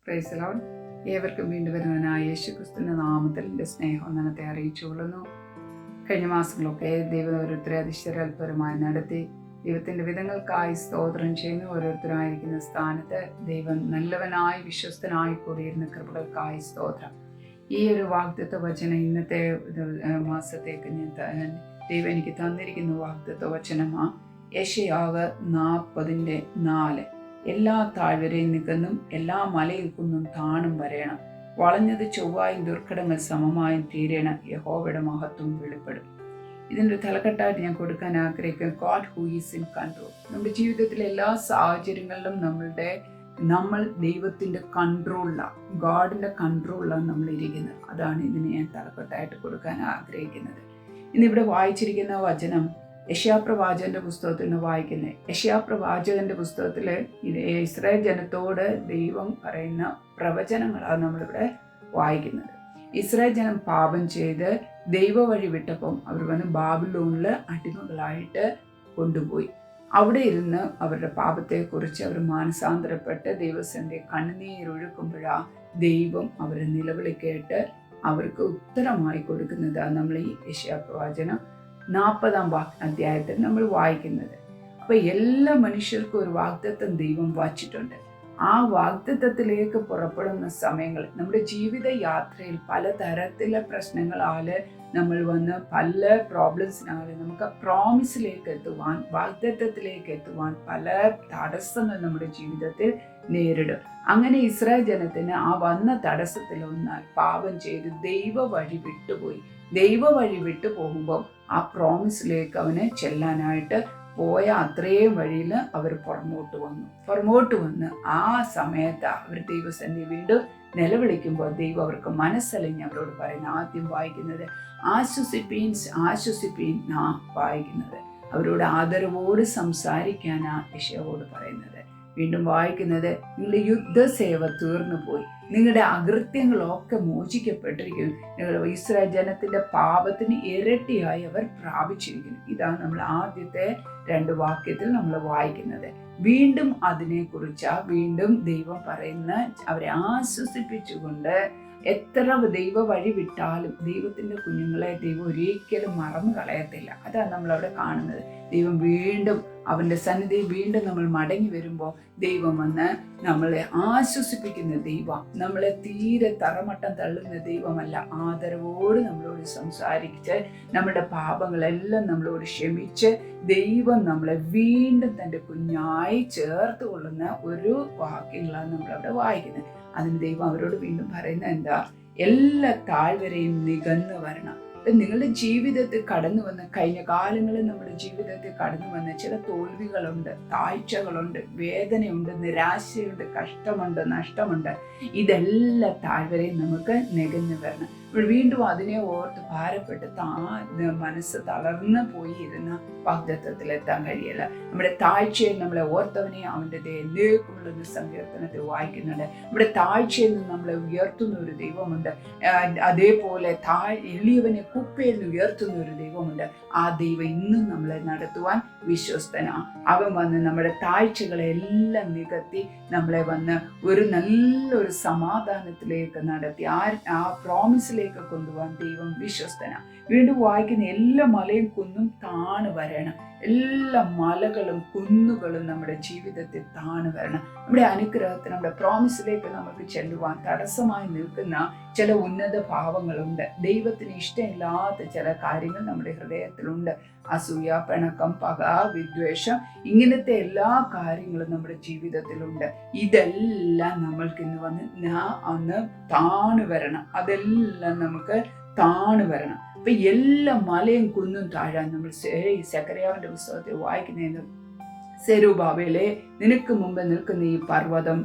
Praise the Lord. ഏവർക്കും വീണ്ടും വരുന്നതിനായ യേശുക്രിസ്തുവിന്റെ നാമത്തിൽ എൻ്റെ സ്നേഹവന്ദനത്തെ അറിയിച്ചുകൊള്ളുന്നു. കഴിഞ്ഞ മാസങ്ങളൊക്കെ ദൈവം ഓരോരുത്തരെ അതിശയത്വരമായി നടത്തി. ദൈവത്തിൻ്റെ വിധങ്ങൾക്കായി സ്തോത്രം ചെയ്യുന്ന ഓരോരുത്തരായിരിക്കുന്ന സ്ഥാനത്ത് ദൈവം നല്ലവനായി വിശ്വസ്തനായി കൂടിയിരുന്ന കൃപകൾക്കായി സ്തോത്രം. ഈ ഒരു വാഗ്ദത്ത വചനം ഇന്നത്തെ മാസത്തേക്ക് ദൈവം എനിക്ക് തന്നിരിക്കുന്ന വാഗ്ദത്ത വചനമാണ് യെശയ്യാവ് 40:4. എല്ലാ താഴ്വരയിൽ നിൽക്കുന്നും എല്ലാ മലയിൽ കുന്നും താണും വരേണം, വളഞ്ഞത് ചൊവ്വായും ദുർഘടങ്ങൾ സമമായും തീരണം, യഹോവയുടെ മഹത്വം വെളിപ്പെടും. ഇതിൻ്റെ തലക്കെട്ടായിട്ട് ഞാൻ കൊടുക്കാൻ ആഗ്രഹിക്കും God who is in control. നമ്മുടെ ജീവിതത്തിലെ എല്ലാ സാഹചര്യങ്ങളിലും നമ്മൾ ദൈവത്തിൻ്റെ കൺട്രോളിലാണ്, ഗോഡിൻ്റെ കൺട്രോളിലാണ് നമ്മൾ ഇരിക്കുന്നത്. അതാണ് ഇതിന് ഞാൻ തലക്കെട്ടായിട്ട് കൊടുക്കാൻ ആഗ്രഹിക്കുന്നത്. ഇന്നിവിടെ വായിച്ചിരിക്കുന്ന വചനം യെശയ്യാ പ്രവാചകന്റെ പുസ്തകത്തിൽ നിന്ന് വായിക്കുന്നത്. യെശയ്യാ പ്രവാചകന്റെ പുസ്തകത്തിൽ ഇസ്രായേൽ ജനത്തോട് ദൈവം പറയുന്ന പ്രവചനങ്ങളാണ് നമ്മളിവിടെ വായിക്കുന്നത്. ഇസ്രായേൽ ജനം പാപം ചെയ്ത് ദൈവ വഴി വിട്ടപ്പം അവർ വന്ന് ബാബിലോണിൽ അടിമകളായിട്ട് കൊണ്ടുപോയി. അവിടെ ഇരുന്ന് അവരുടെ പാപത്തെക്കുറിച്ച് അവർ മാനസാന്തരപ്പെട്ട് ദൈവസന്നിധിയിൽ കണ്ണുനീരൊഴുക്കുമ്പോഴാണ് ദൈവം അവരുടെ നിലവിളി കേട്ട് അവർക്ക് ഉത്തരമായി കൊടുക്കുന്നതാണ് നമ്മൾ ഈ യെശയ്യാ പ്രവാചനം 40-ാം അധ്യായത്തിൽ നമ്മൾ വായിക്കുന്നത്. അപ്പോൾ എല്ലാ മനുഷ്യർക്കും ഒരു വാഗ്ദത്തം ദൈവം വച്ചിട്ടുണ്ട്. ആ വാഗ്ദത്തത്തിലേക്ക് പുറപ്പെടുന്ന സമയങ്ങൾ നമ്മുടെ ജീവിത യാത്രയിൽ പലതരത്തിലെ പ്രശ്നങ്ങളാൽ നമ്മൾ വന്ന് പല പ്രോബ്ലംസിനാൽ നമുക്ക് പ്രോമിസിലേക്ക് എത്തുവാൻ, വാഗ്ദത്തത്തിലേക്ക് എത്തുവാൻ പല തടസ്സങ്ങൾ നമ്മുടെ ജീവിതത്തിൽ നേരിടും. അങ്ങനെ ഇസ്രായേൽ ജനത്തിന് ആ വന്ന തടസ്സത്തിലൊന്ന് പാപം ചെയ്ത് ദൈവ വഴി വിട്ടുപോയി. ദൈവ വഴി വിട്ടു പോകുമ്പോൾ ആ പ്രോമിസിലേക്ക് അവന് ചെല്ലാനായിട്ട് പോയ അത്രയും വഴിയിൽ അവർ പുറമോട്ട് വന്ന് ആ സമയത്ത് അവർ ദൈവസന്നിധി വീണ്ടും നിലവിളിക്കുമ്പോൾ ദൈവം അവർക്ക് മനസ്സലിഞ്ഞ് അവരോട് പറയുന്നത്, ആദ്യം വായിക്കുന്നത് ആശ്വസിപ്പീൻ നാം വായിക്കുന്നത്. അവരോട് ആദരവോട് സംസാരിക്കാനാ യെശയ്യാവോട് പറയുന്നത്. വീണ്ടും വായിക്കുന്നത്, നിങ്ങളുടെ യുദ്ധസേവ തീർന്നു പോയി, നിങ്ങളുടെ അകൃത്യങ്ങളൊക്കെ മോചിക്കപ്പെട്ടിരിക്കുന്നു, നിങ്ങളുടെ ഇസ്രായേൽ ജനത്തിന്റെ പാപത്തിന് ഇരട്ടിയായി അവർ പ്രാപിച്ചിരിക്കുന്നു. ഇതാണ് നമ്മൾ ആദ്യത്തെ 2 വാക്യത്തിൽ നമ്മൾ വായിക്കുന്നത്. വീണ്ടും വീണ്ടും ദൈവം പറയുന്ന അവരെ ആശ്വസിപ്പിച്ചുകൊണ്ട്, എത്ര ദൈവ വഴി വിട്ടാലും ദൈവത്തിൻ്റെ കുഞ്ഞുങ്ങളെ ദൈവം ഒരിക്കലും മറന്നു കളയത്തില്ല. അതാണ് നമ്മളവിടെ കാണുന്നത്. ദൈവം വീണ്ടും അവൻ്റെ സന്നിധി വീണ്ടും നമ്മൾ മടങ്ങി വരുമ്പോൾ ദൈവം വന്ന് നമ്മളെ ആശ്വസിപ്പിക്കുന്ന ദൈവം, നമ്മളെ തീരെ തറമട്ടം തള്ളുന്ന ദൈവമല്ല. ആദരവോട് നമ്മളോട് സംസാരിച്ച് നമ്മുടെ പാപങ്ങളെല്ലാം നമ്മളോട് ക്ഷമിച്ച് ദൈവം നമ്മളെ വീണ്ടും തൻ്റെ കുഞ്ഞായി ചേർത്ത് കൊള്ളുന്ന ഒരു വാക്യങ്ങളാണ് നമ്മളവിടെ വായിക്കുന്നത്. അതിന് ദൈവം അവരോട് വീണ്ടും പറയുന്നത് എന്താ? എല്ലാ താഴ്വരയും നികന്നു വരണം. നിങ്ങളുടെ ജീവിതത്തിൽ കടന്നു വന്ന, കഴിഞ്ഞ കാലങ്ങളിൽ നമ്മുടെ ജീവിതത്തിൽ കടന്നു വന്ന ചില തോൽവികളുണ്ട്, താഴ്ചകളുണ്ട്, വേദനയുണ്ട്, നിരാശയുണ്ട്, കഷ്ടമുണ്ട്, നഷ്ടമുണ്ട്. ഇതെല്ലാം താഴ്വരയും നമുക്ക് നികഞ്ഞു വരണം. വീണ്ടും അതിനെ ഓർത്ത് ഭാരപ്പെട്ട് മനസ്സ് തളർന്നു പോയിരുന്ന വാഗ്ദത്തത്തിലെത്താൻ കഴിയില്ല. നമ്മുടെ താഴ്ചയിൽ നമ്മളെ ഓർത്തവനെ അവൻ്റെ എന്നേക്കുമുള്ള സങ്കീർത്തനത്തിൽ വായിക്കുന്നുണ്ട്. നമ്മുടെ താഴ്ചയിൽ നിന്ന് നമ്മളെ ഉയർത്തുന്ന ഒരു ദൈവമുണ്ട്. അതേപോലെ എളിയവനെ കുപ്പയിൽ നിന്ന് ഉയർത്തുന്ന ഒരു ദൈവമുണ്ട്. ആ ദൈവം ഇന്നും നമ്മളെ നടത്തുവാൻ വിശ്വസ്തനാണ്. അവൻ വന്ന് നമ്മുടെ താഴ്ചകളെല്ലാം നികത്തി നമ്മളെ വന്ന് ഒരു നല്ലൊരു സമാധാനത്തിലേക്ക് നടത്തി ആ പ്രോമിസിലേക്ക് കൊണ്ടുപോകാൻ ദൈവം വിശ്വസ്തനാണ്. വീണ്ടും വായിക്കുന്ന എല്ലാ മലയും കുന്നും താണു വരണം. എല്ലാ മലകളും കുന്നുകളും നമ്മുടെ ജീവിതത്തിൽ താണു വരണം. നമ്മുടെ അനുഗ്രഹത്തിന്, നമ്മുടെ പ്രോമിസിലേക്ക് നമുക്ക് ചെല്ലുവാൻ തടസ്സമായി നിൽക്കുന്ന ചില ഉന്നത ഭാവങ്ങളുണ്ട്. ദൈവത്തിന് ഇഷ്ടമില്ലാത്ത ചില കാര്യങ്ങൾ നമ്മുടെ ഹൃദയത്തിലുണ്ട്. അസൂയ, പിണക്കം, പക, വിദ്വേഷം, ഇങ്ങനത്തെ എല്ലാ കാര്യങ്ങളും നമ്മുടെ ജീവിതത്തിലുണ്ട്. ഇതെല്ലാം നമ്മൾക്ക് ഇന്ന് വന്ന് താണു വരണം. അതെല്ലാം നമുക്ക് താണു വരണം. അപ്പൊ എല്ലാ മലയും കുന്നും താഴാൻ നമ്മൾ സെഖര്യാവിന്റെ പുസ്തകത്തിൽ വായിക്കുന്നതിന്, സെരുബാബേലേ, നിനക്ക് മുമ്പ് നിൽക്കുന്ന ഈ പർവ്വതം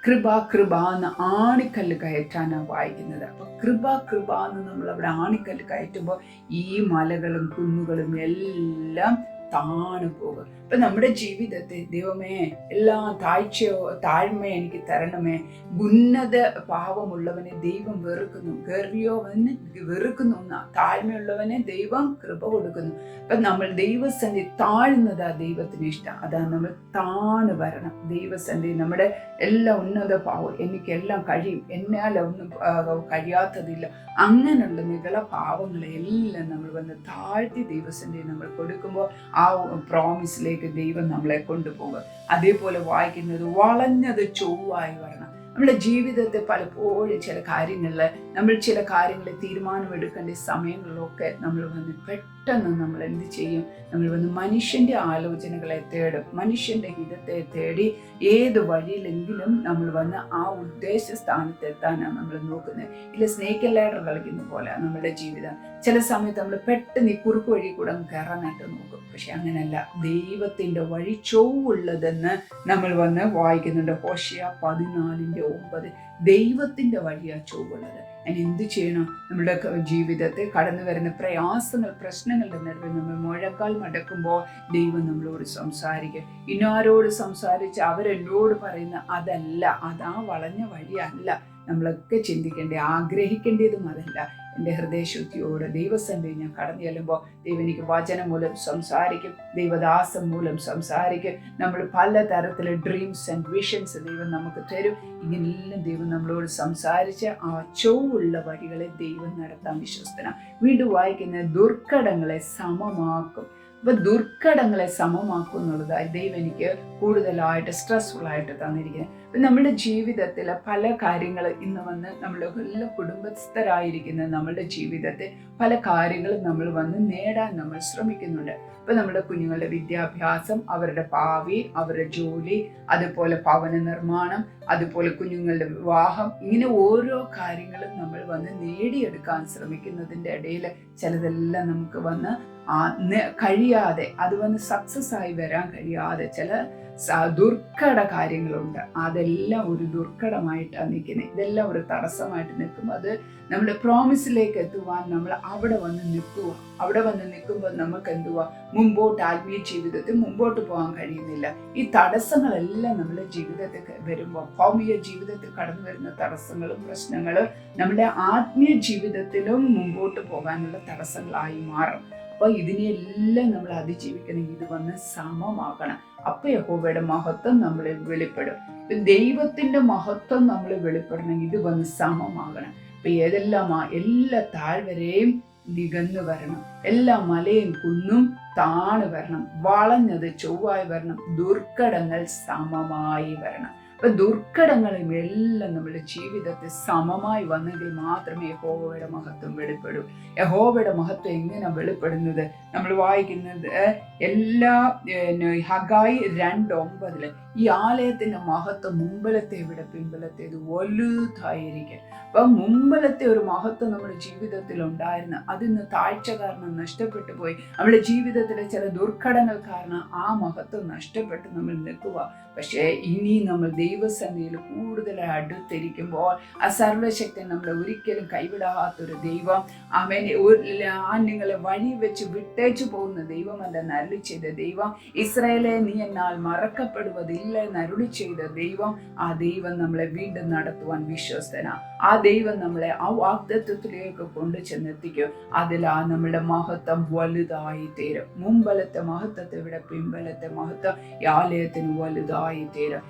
കൃപ എന്ന് ആണിക്കല്ല് കയറ്റാനാണ് വായിക്കുന്നത്. അപ്പൊ കൃപ എന്ന് നമ്മൾ അവിടെ ആണിക്കല്ല് കയറ്റുമ്പോൾ ഈ മലകളും കുന്നുകളും എല്ലാം താണു പോകും. അപ്പൊ നമ്മുടെ ജീവിതത്തെ ദൈവമേ എല്ലാ താഴ്മ എനിക്ക് തരണമേ. ഉന്നത ഭാവമുള്ളവനെ ദൈവം വെറുക്കുന്നു, ഗർവിയോവനെ വെറുക്കുന്നു, താഴ്മയുള്ളവനെ ദൈവം കൃപ കൊടുക്കുന്നു. അപ്പൊ നമ്മൾ ദൈവസന്ധി താഴ്ന്നതാ ദൈവത്തിന് ഇഷ്ടം. അതാ നമ്മൾ താണ് വരണം ദൈവസന്ധി. നമ്മുടെ എല്ലാ ഉന്നത ഭാവം, എനിക്കെല്ലാം കഴിയും, എന്നാൽ ഒന്നും കഴിയാത്തതില്ല, അങ്ങനെയുള്ള നികള ഭാവങ്ങളെ എല്ലാം നമ്മൾ വന്ന് താഴ്ത്തി ദൈവസന്ധി നമ്മൾ കൊടുക്കുമ്പോൾ ആ പ്രോമിസിലേക്ക് ദൈവം നമ്മളെ കൊണ്ടുപോകുക. അതേപോലെ വായിക്കുന്നത് വളഞ്ഞത് ചൊവ്വായി വരണം. നമ്മുടെ ജീവിതത്തെ പലപ്പോഴും ചില കാര്യങ്ങളിൽ തീരുമാനമെടുക്കേണ്ട സമയങ്ങളിലൊക്കെ നമ്മൾ വന്ന് പെട്ടെന്ന് നമ്മൾ എന്ത് ചെയ്യും? നമ്മൾ വന്ന് മനുഷ്യന്റെ ആലോചനകളെ തേടും, മനുഷ്യന്റെ ഹിതത്തെ തേടി ഏത് വഴിയിലെങ്കിലും നമ്മൾ വന്ന് ആ ഉദ്ദേശ സ്ഥാനത്തെത്താനാണ് നമ്മൾ നോക്കുന്നത്. ഇല്ല, സ്നേക്ക് ആൻഡ് ലാഡർ കളിക്കുന്ന പോലെ നമ്മുടെ ജീവിതം. ചില സമയത്ത് നമ്മൾ പെട്ടെന്ന് ഈ കുറുക്ക് വഴി കൂടെ കയറാനായിട്ട് നോക്കും. പക്ഷെ അങ്ങനെയല്ല, ദൈവത്തിന്റെ വഴി ചൊവ്വുള്ളതെന്ന് നമ്മൾ വന്ന് വായിക്കുന്നുണ്ട്. ഹോശേയ 14:9. ദൈവത്തിന്റെ വഴിയാ ചൊവ്വുള്ളത്. അതിന് എന്ത് ചെയ്യണം? നമ്മുടെ ജീവിതത്തിൽ കടന്നു വരുന്ന പ്രയാസങ്ങൾ, പ്രശ്നങ്ങളുടെ നടുവിൽ നമ്മൾ മുഴക്കാൽ മടക്കുമ്പോൾ ദൈവം നമ്മളോട് സംസാരിക്കും. ഇന്നാരോട് സംസാരിച്ച് അവരെന്നോട് പറയുന്ന അതല്ല, അതാ വളഞ്ഞ വഴിയല്ല. നമ്മളൊക്കെ ആഗ്രഹിക്കേണ്ടതും അതല്ല. എൻ്റെ ഹൃദയശുദ്ധിയോട് ദൈവസന്ധി ഞാൻ കടന്നു ചെല്ലുമ്പോൾ ദൈവം എനിക്ക് വചനം മൂലം സംസാരിക്കും, ദൈവദാസം മൂലം സംസാരിക്കും. നമ്മൾ പലതരത്തിലെ ഡ്രീംസ് ആൻഡ് വിഷൻസ് ദൈവം നമുക്ക് തരും. ഇങ്ങനെല്ലാം ദൈവം നമ്മളോട് സംസാരിച്ച് ആ ചൊവ്വുള്ള വഴികളെ ദൈവം നടത്താൻ വിശ്വസ്തനാണ്. വീണ്ടും വായിക്കുന്ന ദുർഘടങ്ങളെ സമമാക്കും. അപ്പൊ ദുർഘടങ്ങളെ സമമാക്കും എന്നുള്ളതായി ദൈവം എനിക്ക് കൂടുതലായിട്ട് സ്ട്രെസ്ഫുൾ ആയിട്ട് തന്നിരിക്കുന്നത്. അപ്പം നമ്മുടെ ജീവിതത്തിൽ പല കാര്യങ്ങൾ ഇന്ന് വന്ന് നമ്മൾ എല്ലാ കുടുംബസ്ഥരായിരിക്കുന്ന നമ്മളുടെ ജീവിതത്തിൽ പല കാര്യങ്ങളും നമ്മൾ വന്ന് നേടാൻ നമ്മൾ ശ്രമിക്കുന്നുണ്ട്. ഇപ്പം നമ്മുടെ കുഞ്ഞുങ്ങളുടെ വിദ്യാഭ്യാസം, അവരുടെ ഭാവി, അവരുടെ ജോലി, അതുപോലെ ഭവന നിർമ്മാണം, അതുപോലെ കുഞ്ഞുങ്ങളുടെ വിവാഹം, ഇങ്ങനെ ഓരോ കാര്യങ്ങളും നമ്മൾ വന്ന് നേടിയെടുക്കാൻ ശ്രമിക്കുന്നതിൻ്റെ ഇടയിൽ ചിലതെല്ലാം നമുക്ക് വന്ന് കഴിയാതെ, അത് വന്ന് സക്സസ് ആയി വരാൻ കഴിയാതെ ചില ദുർഘട കാര്യങ്ങളുണ്ട്. അതെല്ലാം ഒരു ദുർഘടമായിട്ടാണ് നിൽക്കുന്നത്. ഇതെല്ലാം ഒരു തടസ്സമായിട്ട് നിൽക്കും. അത് നമ്മുടെ പ്രോമിസിലേക്ക് എത്തുവാൻ നമ്മൾ അവിടെ വന്ന് നിൽക്കുക. അവിടെ വന്ന് നിൽക്കുമ്പോൾ നമുക്ക് എന്തുവാ, ആത്മീയ ജീവിതത്തിൽ മുമ്പോട്ട് പോകാൻ കഴിയുന്നില്ല. ഈ തടസ്സങ്ങളെല്ലാം നമ്മുടെ ജീവിതത്തിൽ വരുമ്പോൾ, ഭൗമിക ജീവിതത്തിൽ കടന്നു വരുന്ന തടസ്സങ്ങളും പ്രശ്നങ്ങളും നമ്മുടെ ആത്മീയ ജീവിതത്തിലും മുമ്പോട്ട് പോകാനുള്ള തടസ്സങ്ങളായി മാറും. അപ്പോൾ ഇതിനെല്ലാം നമ്മൾ അതിജീവിക്കണമെങ്കിൽ ഇത് വന്ന് സമമാകണം. അപ്പൊ യഹോവയുടെ മഹത്വം നമ്മളിൽ വെളിപ്പെടും. ദൈവത്തിന്റെ മഹത്വം നമ്മൾ വെളിപ്പെടണമെങ്കിൽ ഇത് വന്ന് സമമാകണം. അപ്പൊ എല്ലാ താഴ്വരയും നികന്നു വരണം, എല്ലാ മലയും കുന്നും താണ് വരണം, വളഞ്ഞത് ചൊവ്വായി വരണം, ദുർഘടങ്ങൾ സമമായി വരണം. അപ്പൊ ദുർഘടങ്ങളും എല്ലാം നമ്മുടെ ജീവിതത്തിൽ സമമായി വന്നെങ്കിൽ മാത്രമേ യഹോവയുടെ മഹത്വം വെളിപ്പെടൂ. യഹോവയുടെ മഹത്വം എങ്ങനെ വെളിപ്പെടുന്നത്? നമ്മൾ വായിക്കുന്നത് ഹഗായി 2:9 ഈ ആലയത്തിന്റെ മഹത്വം മുമ്പിലത്തെ വിட പിൻബലത്തേത് വലുതായിരിക്കും. അപ്പൊ മുമ്പിലത്തെ ഒരു മഹത്വം നമ്മുടെ ജീവിതത്തിൽ ഉണ്ടായിരുന്നു, അതിന്ന് താഴ്ച കാരണം നഷ്ടപ്പെട്ടു പോയി. നമ്മുടെ ജീവിതത്തിലെ ചില ദുർഘടങ്ങൾ കാരണം ആ മഹത്വം നഷ്ടപ്പെട്ട് നമ്മൾ നിൽക്കുക. പക്ഷേ ഇനി നമ്മൾ ദൈവസന്നിധിയിൽ കൂടുതലായി അടുത്തിരിക്കുമ്പോൾ ആ സർവശക്തൻ നമ്മളെ ഒരിക്കലും കൈവിടാത്തൊരു ദൈവം, നിങ്ങളെ വഴി വെച്ച് വിട്ടേച്ചു പോകുന്ന ദൈവമല്ലെന്ന് അരുളി ചെയ്ത ദൈവം, ഇസ്രായേലെ നീ എന്നാൽ മറക്കപ്പെടുവതില്ല എന്ന് അരുളി ചെയ്ത ദൈവം, ആ ദൈവം നമ്മളെ വീണ്ടും നടത്തുവാൻ വിശ്വസ്തനാ. ആ ദൈവം നമ്മളെ ആ വാഗ്ദത്വത്തിലേക്ക് കൊണ്ടു ചെന്നെത്തിക്കും. അതിലാ നമ്മുടെ മഹത്വം വലുതായി തീരും. മുമ്പലത്തെ മഹത്വത്തെ വിட പിൻബലത്തെ മഹത്വം ഈ ആലയത്തിന് വലുതായി തീരും.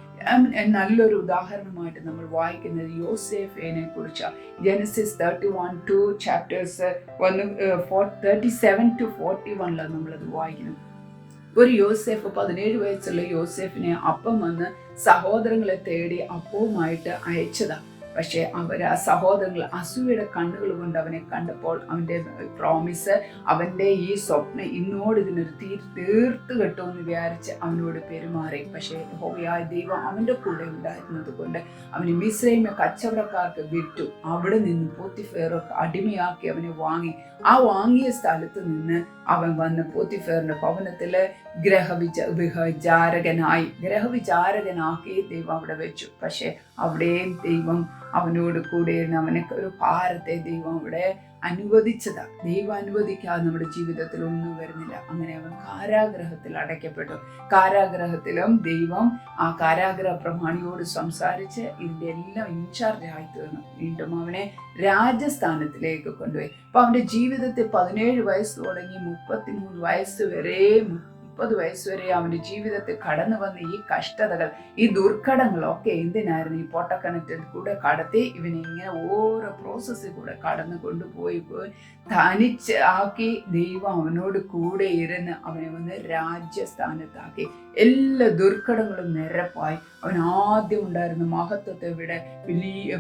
നല്ലൊരു ഉദാഹരണമായിട്ട് നമ്മൾ വായിക്കുന്നത് യോസേഫിനെ കുറിച്ചാണ്. ജെനസിസ് 31 ചാപ്റ്റേഴ്സ് 37-41 നമ്മളത് വായിക്കുന്നു. ഒരു യോസേഫ്, 17 വയസ്സുള്ള യോസേഫിനെ അപ്പം വന്ന് സഹോദരങ്ങളെ തേടി അപ്പവുമായിട്ട് അയച്ചതാ. പക്ഷെ ആ സഹോദരങ്ങൾ അസൂയയുടെ കണ്ണുകൾ കൊണ്ട് അവനെ കണ്ടപ്പോൾ അവൻ്റെ പ്രോമിസ്, അവൻ്റെ ഈ സ്വപ്നം ഇന്നോട് ഇതിനൊരു തീർത്ത് കിട്ടുമെന്ന് വിചാരിച്ച് അവനോട് പെരുമാറി. പക്ഷേ യഹോവയായ ദൈവം അവൻ്റെ കൂടെ ഉണ്ടായിരുന്നത് കൊണ്ട് അവന് മിസ്രൈമെ കച്ചവടക്കാർക്ക് വിറ്റു. അവിടെ നിന്ന് പോത്തിഫേർ അടിമയാക്കി അവനെ വാങ്ങി. ആ വാങ്ങിയ സ്ഥലത്ത് നിന്ന് അവൻ വന്ന് പോത്തിഫേറിന്റെ ഭവനത്തില് ഗ്രഹവിചാരകനാക്കി ദൈവം അവിടെ വെച്ചു. പക്ഷെ അവിടെയും ദൈവം അവനോട് കൂടെ അവനെ ഒരു ഭാരത്തെ ദൈവം അവിടെ അനുവദിച്ചതാ. ദൈവം അനുവദിക്കാതെ നമ്മുടെ ജീവിതത്തിൽ ഒന്നും വരുന്നില്ല. അങ്ങനെ അവൻ കാരാഗ്രഹത്തിൽ അടയ്ക്കപ്പെട്ടു. കാരാഗ്രഹത്തിലും ദൈവം ആ കാരാഗ്രഹ പ്രമാണിയോട് സംസാരിച്ച് ഇതിൻ്റെ എല്ലാം ഇൻചാർജ് ആയി തീർന്നു. വീണ്ടും അവനെ രാജസ്ഥാനത്തിലേക്ക് കൊണ്ടുപോയി. അപ്പൊ അവന്റെ ജീവിതത്തിൽ 17 വയസ്സ് തുടങ്ങി 33 വയസ്സ് വരെ 30 വയസ്സ് വരെ അവന്റെ ജീവിതത്തിൽ കടന്നു വന്ന ഈ കഷ്ടതകൾ, ഈ ദുർഘടങ്ങളൊക്കെ എന്തിനായിരുന്നു? ഈ പൊട്ടക്കിണറ്റിൽ കൂടെ കടത്തി ഇവനെ ഇങ്ങനെ ഓരോ പ്രോസസ്സിൽ കൂടെ കടന്നു കൊണ്ടുപോയി തനിച്ച് ആക്കി ദൈവം അവനോട് കൂടെ ഇരുന്ന് അവനെ വന്ന് രാജ്യസ്ഥാനത്താക്കി. എല്ലാ ദുർഘടങ്ങളും നിരപ്പായി. അവൻ ആദ്യം ഉണ്ടായിരുന്ന മഹത്വത്തെ വിட വലിയ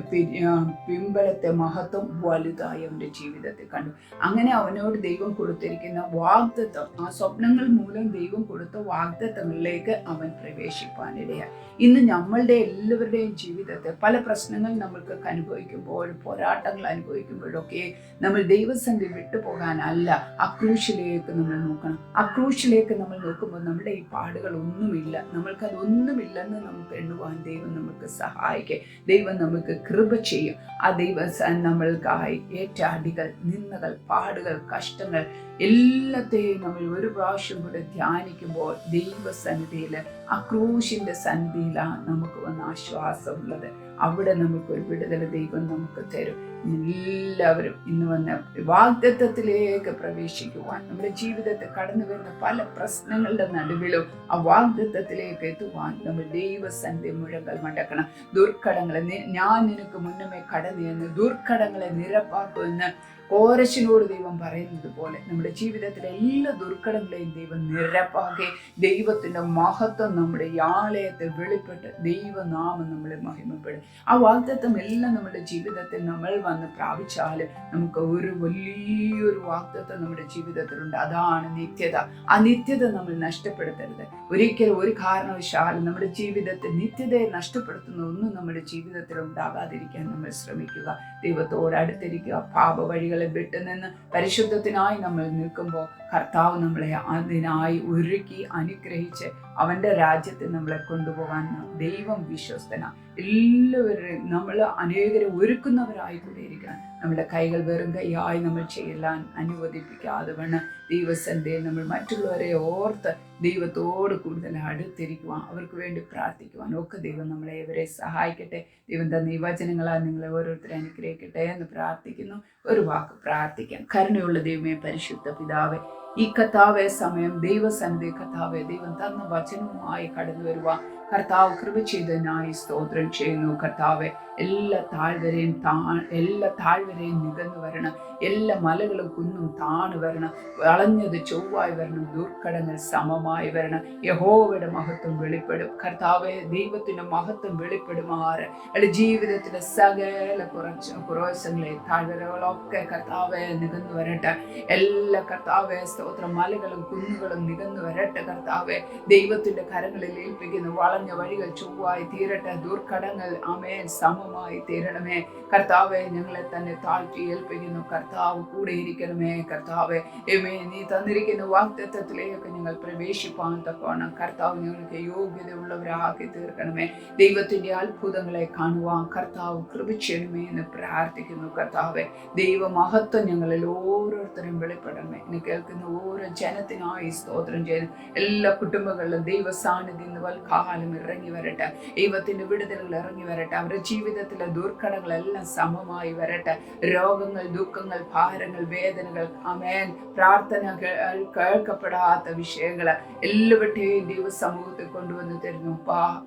പിമ്പലത്തെ മഹത്വം വലുതായി അവന്റെ ജീവിതത്തിൽ കണ്ടു. അങ്ങനെ അവനോട് ദൈവം കൊടുത്തിരിക്കുന്ന വാഗ്ദത്തം, ആ സ്വപ്നങ്ങൾ മൂലം ദൈവം കൊടുത്ത വാഗ്ദത്തങ്ങളിലേക്ക് അവൻ പ്രവേശിപ്പാനിടയായി. ഇന്ന് നമ്മളുടെ എല്ലാവരുടെയും ജീവിതത്തിൽ പല പ്രശ്നങ്ങൾ നമ്മൾക്ക് അനുഭവിക്കുമ്പോൾ, പോരാട്ടങ്ങൾ അനുഭവിക്കുമ്പോഴൊക്കെ നമ്മൾ ദൈവസന്നിധി വിട്ടുപോകാനല്ല, അക്രൂശിലേക്ക് നമ്മൾ നോക്കണം. അക്രൂശിലേക്ക് നമ്മൾ നോക്കുമ്പോൾ നമ്മുടെ ഈ പാടുകൾ ഒന്നുമില്ല, നമ്മൾക്കതൊന്നുമില്ലെന്ന് നമുക്ക് എണ്ണുവാൻ ദൈവം നമുക്ക് സഹായിക്കും. ദൈവം നമുക്ക് കൃപ ചെയ്യും. ആ ദൈവം നമ്മൾക്കായി ഏറ്റ അടികൾ, നിന്ദകൾ, പാടുകൾ, കഷ്ടങ്ങൾ എല്ലാത്തെയും നമ്മൾ ഒരു പ്രാവശ്യം കൂടെ ധ്യാനിക്കുമ്പോൾ ദൈവസന്നിധിയിൽ, ആ ക്രൂശിന്റെ സന്നിധിയിലാണ് നമുക്ക് വന്ന ആശ്വാസമുള്ളത്. അവിടെ നമുക്കൊരു വിടുതൽ ദൈവം നമുക്ക് തരും. എല്ലാവരും ഇന്ന് വന്ന വാഗ്ദത്തത്തിലേക്ക് പ്രവേശിക്കുവാൻ, നമ്മുടെ ജീവിതത്തിൽ കടന്നു വരുന്ന പല പ്രശ്നങ്ങളുടെ നടുവിലും ആ വാഗ്ദത്തത്തിലേക്ക് എത്തുവാൻ നമ്മൾ ദൈവസന്നിധി മുഴങ്ങൾ മടക്കണം. ദുർഘടങ്ങളെ ഞാൻ നിനക്ക് മുന്നമേ കടന്നു എന്ന് ദുർഘടങ്ങളെ നിരപ്പാക്കുമെന്ന് കോരശിനോട് ദൈവം പറയുന്നത് പോലെ നമ്മുടെ ജീവിതത്തിലെ എല്ലാ ദുർഘടങ്ങളെയും ദൈവം നിരപ്പാക്കി ദൈവത്തിന്റെ മഹത്വം നമ്മുടെ ആലയത്തിൽ വെളിപ്പെട്ട് ദൈവനാമം നമ്മളെ മഹിമപ്പെടും. ആ വാഗ്ദത്തം എല്ലാം നമ്മുടെ ജീവിതത്തിൽ നമ്മൾ വന്ന് പ്രാപിച്ചാൽ നമുക്ക് ഒരു വലിയൊരു വാഗ്ദത്തം നമ്മുടെ ജീവിതത്തിലുണ്ട്. അതാണ് നിത്യത. ആ നിത്യത നമ്മൾ നഷ്ടപ്പെടുത്തരുത്. ഒരിക്കലും ഒരു കാരണവശാലും നമ്മുടെ ജീവിതത്തിൽ നിത്യതയെ നഷ്ടപ്പെടുത്തുന്ന ഒന്നും നമ്മുടെ ജീവിതത്തിൽ ഉണ്ടാകാതിരിക്കാൻ നമ്മൾ ശ്രമിക്കുക. ദൈവത്തോട് അടുത്തിരിക്കുക. പാപ വഴികളെ വിട്ടുനിന്ന് പരിശുദ്ധത്തിനായി നമ്മൾ നിൽക്കുമ്പോൾ കർത്താവ് നമ്മളെ അതിനായി ഒരുക്കി അനുഗ്രഹിച്ച് അവന്റെ രാജ്യത്തിൽ നമ്മളെ കൊണ്ടുപോകാൻ ദൈവം വിശ്വസ്തനാണ്. എല്ലാവരെയും നമ്മൾ അനേകരെ ഒരുക്കുന്നവരായി കൂടെ ഇരിക്കണം. നമ്മുടെ കൈകൾ വെറും കൈയായി നമ്മൾ ചെല്ലാൻ അനുവദിപ്പിക്കാതെ വേണം ദൈവസന്നിധിയിൽ നമ്മൾ മറ്റുള്ളവരെ ഓർത്ത് ദൈവത്തോട് കൂടുതൽ അടുത്തിരിക്കുവാൻ, അവർക്ക് വേണ്ടി പ്രാർത്ഥിക്കുവാൻ ഒക്കെ ദൈവം നമ്മളെ ഇവരെ സഹായിക്കട്ടെ. ദൈവം തന്ന ഈ വചനങ്ങളാൽ നിങ്ങളെ ഓരോരുത്തരെ അനുഗ്രഹിക്കട്ടെ എന്ന് പ്രാർത്ഥിക്കുന്നു. ഒരു വാക്ക് പ്രാർത്ഥിക്കാം. കരുണയുള്ള ദൈവമേ, പരിശുദ്ധ പിതാവേ, ഈ കർത്താവേ സമയം ദൈവസന്നിധി കർത്താവേ, ദൈവം തന്ന വചനവുമായി കടന്നു വരുവാൻ കർത്താവ് കൃപ ചെയ്തതിനായി സ്തോത്രം ചെയ്യുന്നു. കർത്താവെ എല്ലാ താഴ്വരയും നികന്നു വരണം. എല്ലാ മലകളും കുന്നും താണു വരണം. വളഞ്ഞത് ചൊവ്വായി വരണം. ദുർഘടങ്ങൾ സമമായി വരണം. യഹോവയുടെ മഹത്വം വെളിപ്പെടും. കർത്താവെ, ദൈവത്തിന്റെ മഹത്വം വെളിപ്പെടുമാറ് എൻ്റെ ജീവിതത്തിലെ സകല കുറവശങ്ങളെ താഴ്വരകളൊക്കെ കർത്താവെ നികന്നു വരട്ടെ. എല്ലാ കർത്താവെ സ്തോത്രം മലകളും കുന്നുകളും നികന്നു വരട്ടെ. കർത്താവെ, ദൈവത്തിന്റെ കരങ്ങളിൽ ഏൽപ്പിക്കുന്നു. വളഞ്ഞ വഴികൾ ചൊവ്വായി തീരട്ടെ. ദുർഘടങ്ങൾ ആമേൻ സമമായി തീരണമേ. കർത്താവെ, ഞങ്ങളെ തന്നെ താഴ്ത്തി ഏൽപ്പിക്കുന്നു. കർത്താവ് കൂടെ ഇരിക്കണമേ. കർത്താവെ, നീ തന്നിരിക്കുന്ന വാഗ്ദത്തത്തിലേക്ക് ഞങ്ങൾ പ്രവേശിപ്പാൻ തക്കവണ്ണം കർത്താവ് ഞങ്ങൾക്ക് യോഗ്യതയുള്ളവരാക്കി തീർക്കണമേ. ദൈവത്തിന്റെ അത്ഭുതങ്ങളെ കാണുവാൻ കർത്താവ് കൃപ ചെയ്യണമേ എന്ന് പ്രാർത്ഥിക്കുന്നു. കർത്താവെ, ദൈവമഹത്വം ഞങ്ങളിൽ ഓരോരുത്തരും വെളിപ്പെടണമേ. എന്നെ കേൾക്കുന്ന ഓരോ ജനത്തിനായി സ്തോത്രം ചെയ്യുന്നു. എല്ലാ കുടുംബങ്ങളിലും ദൈവ സാന്നിധ്യം കാലം ഇറങ്ങി വരട്ടെ. ദൈവത്തിന്റെ വിടുതലുകൾ ഇറങ്ങി വരട്ടെ. അവരുടെ ജീവിതത്തിലെ ദുർഘടങ്ങളെല്ലാം സമമായി വരട്ടെ. രോഗങ്ങൾ, ദുഃഖങ്ങൾ, ഭാരങ്ങൾ, വേദനകൾ, ആമേൻ, പ്രാർത്ഥനകൾ, കേൾക്കപ്പെടാത്ത വിഷയങ്ങൾ എല്ലാവരുടെയും ദൈവ സമൂഹത്തിൽ കൊണ്ടുവന്ന് തരുന്നു.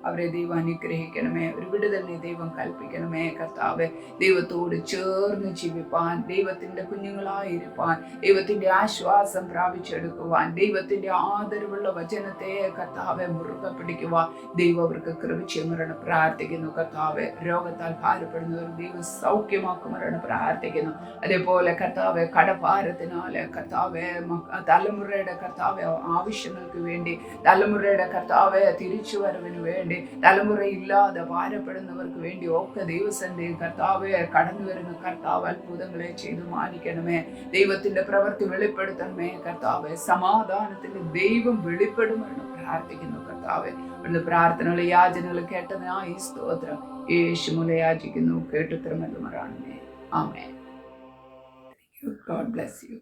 അവരെ ദൈവം അനുഗ്രഹിക്കണമേ. ഒരു വിടുതലിനെ ദൈവം കൽപ്പിക്കണമേ. കർത്താവെ, ദൈവത്തോട് ചേർന്ന് ജീവിപ്പാൻ, ദൈവത്തിന്റെ കുഞ്ഞുങ്ങളായിരിക്കാൻ, ദൈവത്തിന്റെ ആശ്വാസം പ്രാപിച്ചെടുക്കുവാൻ, ദൈവത്തിന്റെ ആദരവുള്ള വചനത്തെ കർത്താവെ മുറുകെ പിടിക്കുവാൻ, ദൈവം അവർക്ക് കൃപ ചെയ്യുമെന്ന് പ്രാർത്ഥിക്കുന്നു. കർത്താവെ, രോഗത്താൽ ഭാരപ്പെടുന്നവർ ദൈവം സൗഖ്യമാക്കുമെന്ന് പ്രാർത്ഥിക്കുന്നു. അതേപോലെ കർത്താവെ, കടഭാരത്തിനാല് കർത്താവെ, തലമുറയുടെ കർത്താവെ ആവശ്യങ്ങൾക്ക് വേണ്ടി, തലമുറയുടെ കർത്താവെ തിരിച്ചുവരവിന് വേണ്ടി, തലമുറയില്ലാതെ ഭാരപ്പെടുന്നവർക്ക് വേണ്ടി ഒക്കെ ദൈവസന്നിധിയിൽ കർത്താവെ കടന്നു വരുന്ന കർത്താവ് അത്ഭുതങ്ങളെ ചെയ്തു മാനിക്കണമേ. ദൈവത്തിന്റെ പ്രവൃത്തി വെളിപ്പെടുത്തണമേ കർത്താവെ. സമാധാനത്തിന്റെ ദൈവം വെളിപ്പെടുമെന്ന് പ്രാർത്ഥിക്കുന്നു കർത്താവെ. ഇവിടുന്ന് പ്രാർത്ഥനകളും യാചനകളും കേട്ടതിനായി സ്തോത്രം. യേശു മൂലം യാചിക്കുന്നു, കേട്ടുത്തരമെന്ന് പറയണമേ. ആമേൻ. God bless you.